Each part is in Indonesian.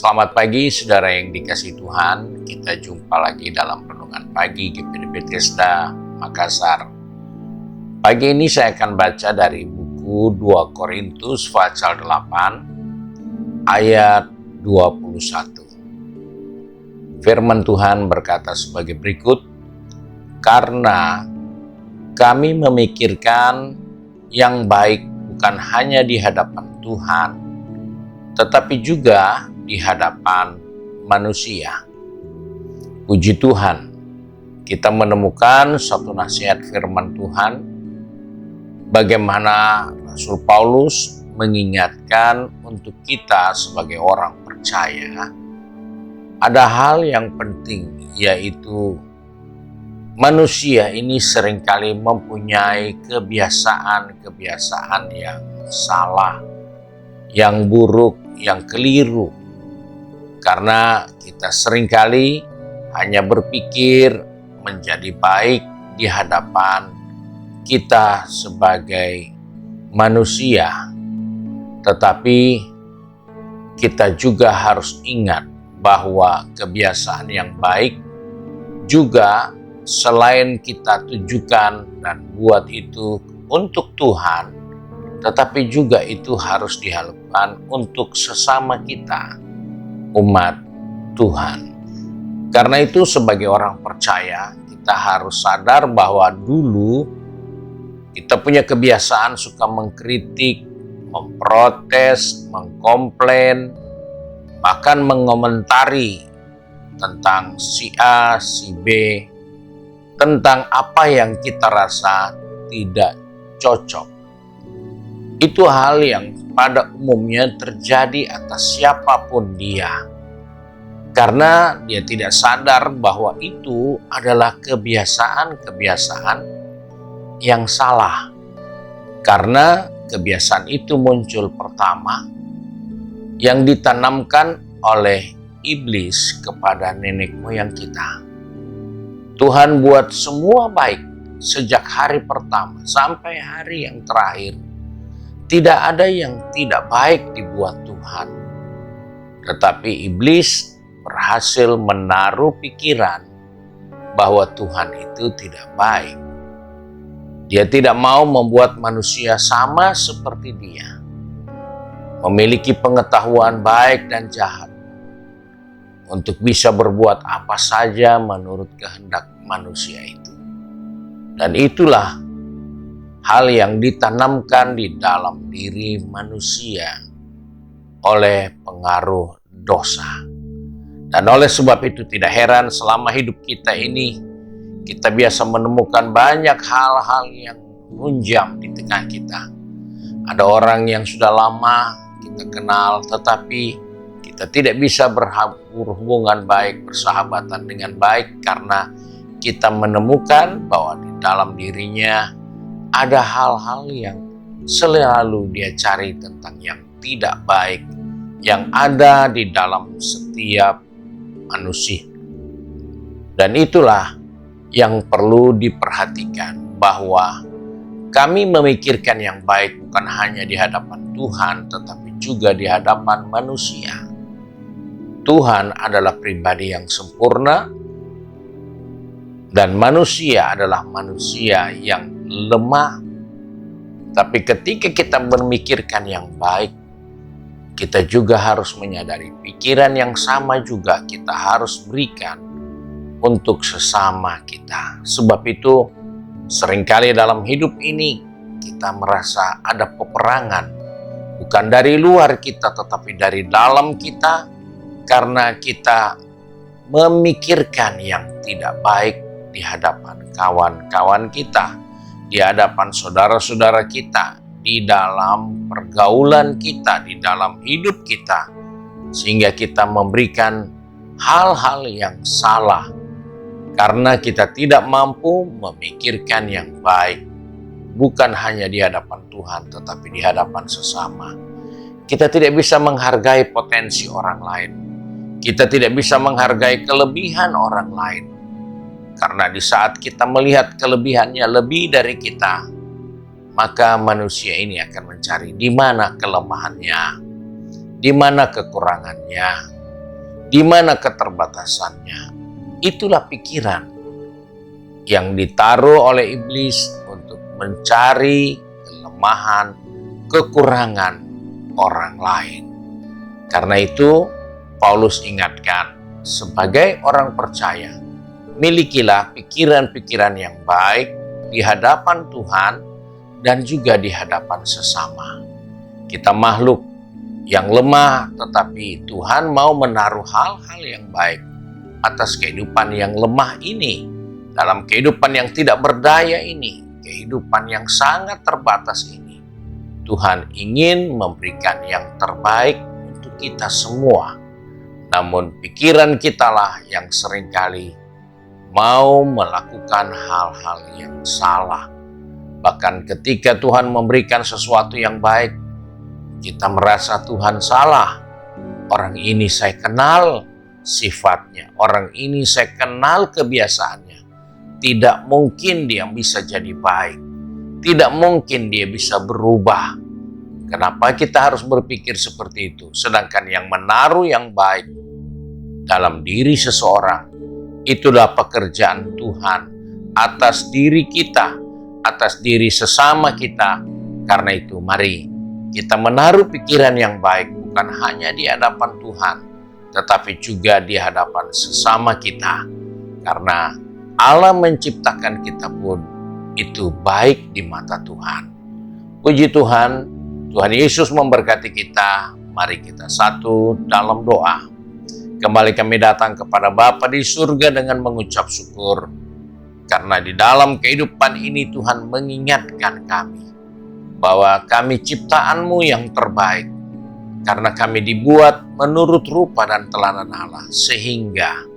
Selamat pagi saudara yang dikasihi Tuhan. Kita jumpa lagi dalam renungan pagi GPD Bethesda Makassar. Pagi ini saya akan baca dari buku 2 Korintus pasal 8 ayat 21. Firman Tuhan berkata sebagai berikut, "Karena kami memikirkan yang baik bukan hanya di hadapan Tuhan, tetapi juga di hadapan manusia." Puji Tuhan, kita menemukan satu nasihat firman Tuhan, bagaimana Rasul Paulus mengingatkan untuk kita sebagai orang percaya, ada hal yang penting, yaitu manusia ini seringkali mempunyai kebiasaan-kebiasaan yang salah, yang buruk, yang keliru. Karena kita seringkali hanya berpikir menjadi baik di hadapan kita sebagai manusia. Tetapi kita juga harus ingat bahwa kebiasaan yang baik juga selain kita tujukan dan buat itu untuk Tuhan, tetapi juga itu harus dilakukan untuk sesama kita, umat Tuhan. Karena itu sebagai orang percaya, kita harus sadar bahwa dulu kita punya kebiasaan suka mengkritik, memprotes, mengkomplain, bahkan mengomentari tentang si A, si B, tentang apa yang kita rasa tidak cocok. Itu hal yang pada umumnya terjadi atas siapapun dia. Karena dia tidak sadar bahwa itu adalah kebiasaan-kebiasaan yang salah. Karena kebiasaan itu muncul pertama yang ditanamkan oleh iblis kepada nenek moyang kita. Tuhan buat semua baik sejak hari pertama sampai hari yang terakhir. Tidak ada yang tidak baik dibuat Tuhan. Tetapi iblis berhasil menaruh pikiran bahwa Tuhan itu tidak baik. Dia tidak mau membuat manusia sama seperti dia, memiliki pengetahuan baik dan jahat, untuk bisa berbuat apa saja menurut kehendak manusia itu. Dan itulah hal yang ditanamkan di dalam diri manusia oleh pengaruh dosa. Dan oleh sebab itu tidak heran selama hidup kita ini, kita biasa menemukan banyak hal-hal yang menunjam di tengah kita. Ada orang yang sudah lama kita kenal, tetapi kita tidak bisa berhubungan baik, bersahabatan dengan baik, karena kita menemukan bahwa di dalam dirinya ada hal-hal yang selalu dia cari tentang yang tidak baik yang ada di dalam setiap manusia. Dan itulah yang perlu diperhatikan, bahwa kami memikirkan yang baik bukan hanya di hadapan Tuhan, tetapi juga di hadapan manusia. Tuhan adalah pribadi yang sempurna, dan manusia adalah manusia yang lemah. Tapi ketika kita memikirkan yang baik, kita juga harus menyadari pikiran yang sama juga kita harus berikan untuk sesama kita. Sebab itu seringkali dalam hidup ini kita merasa ada peperangan, bukan dari luar kita tetapi dari dalam kita, karena kita memikirkan yang tidak baik di hadapan kawan-kawan kita, di hadapan saudara-saudara kita, di dalam pergaulan kita, di dalam hidup kita, sehingga kita memberikan hal-hal yang salah karena kita tidak mampu memikirkan yang baik, bukan hanya di hadapan Tuhan tetapi di hadapan sesama. Kita tidak bisa menghargai potensi orang lain, kita tidak bisa menghargai kelebihan orang lain, karena di saat kita melihat kelebihannya lebih dari kita, maka manusia ini akan mencari di mana kelemahannya, di mana kekurangannya, Di mana keterbatasannya? Itulah pikiran yang ditaruh oleh iblis untuk mencari kelemahan, kekurangan orang lain. Karena itu, Paulus ingatkan, sebagai orang percaya, milikilah pikiran-pikiran yang baik di hadapan Tuhan dan juga di hadapan sesama. Kita makhluk yang lemah, tetapi Tuhan mau menaruh hal-hal yang baik atas kehidupan yang lemah ini, dalam kehidupan yang tidak berdaya ini, kehidupan yang sangat terbatas ini. Tuhan ingin memberikan yang terbaik untuk kita semua. Namun pikiran kitalah yang seringkali mau melakukan hal-hal yang salah. Bahkan ketika Tuhan memberikan sesuatu yang baik, kita merasa Tuhan salah. Orang ini saya kenal sifatnya, orang ini saya kenal kebiasaannya. Tidak mungkin dia bisa jadi baik. Tidak mungkin dia bisa berubah. Kenapa kita harus berpikir seperti itu? Sedangkan yang menaruh yang baik dalam diri seseorang, itulah pekerjaan Tuhan atas diri kita, atas diri sesama kita. Karena itu mari kita menaruh pikiran yang baik bukan hanya di hadapan Tuhan, tetapi juga di hadapan sesama kita. Karena Allah menciptakan kita pun itu baik di mata Tuhan. Puji Tuhan, Tuhan Yesus memberkati kita. Mari kita satu dalam doa. Kembali kami datang kepada Bapa di surga dengan mengucap syukur. Karena di dalam kehidupan ini Tuhan mengingatkan kami bahwa kami ciptaan-Mu yang terbaik. Karena kami dibuat menurut rupa dan teladan Allah. Sehingga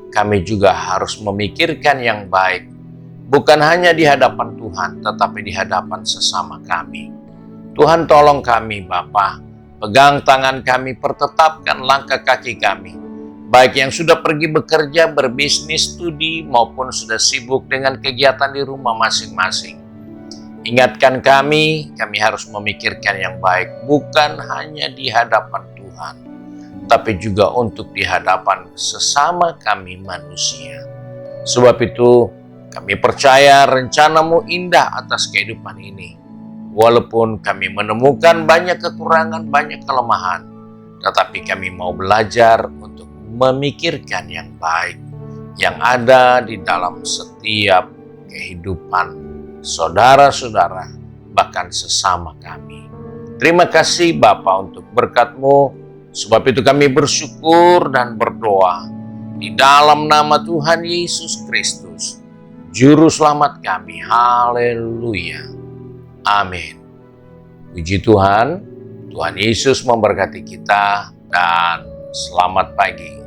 kami juga harus memikirkan yang baik. Bukan hanya di hadapan Tuhan, tetapi di hadapan sesama kami. Tuhan tolong kami Bapa. Pegang tangan kami, pertetapkan langkah kaki kami. Baik yang sudah pergi bekerja, berbisnis, studi, maupun sudah sibuk dengan kegiatan di rumah masing-masing. Ingatkan kami harus memikirkan yang baik. Bukan hanya di hadapan Tuhan, tapi juga untuk di hadapan sesama kami manusia. Sebab itu, kami percaya rencana-Mu indah atas kehidupan ini. Walaupun kami menemukan banyak kekurangan, banyak kelemahan, tetapi kami mau belajar untuk memikirkan yang baik yang ada di dalam setiap kehidupan saudara-saudara, bahkan sesama kami. Terima kasih Bapa untuk berkat-Mu, sebab itu kami bersyukur dan berdoa di dalam nama Tuhan Yesus Kristus, Juru Selamat kami. Haleluya. Amin. Puji Tuhan, Tuhan Yesus memberkati kita dan selamat pagi.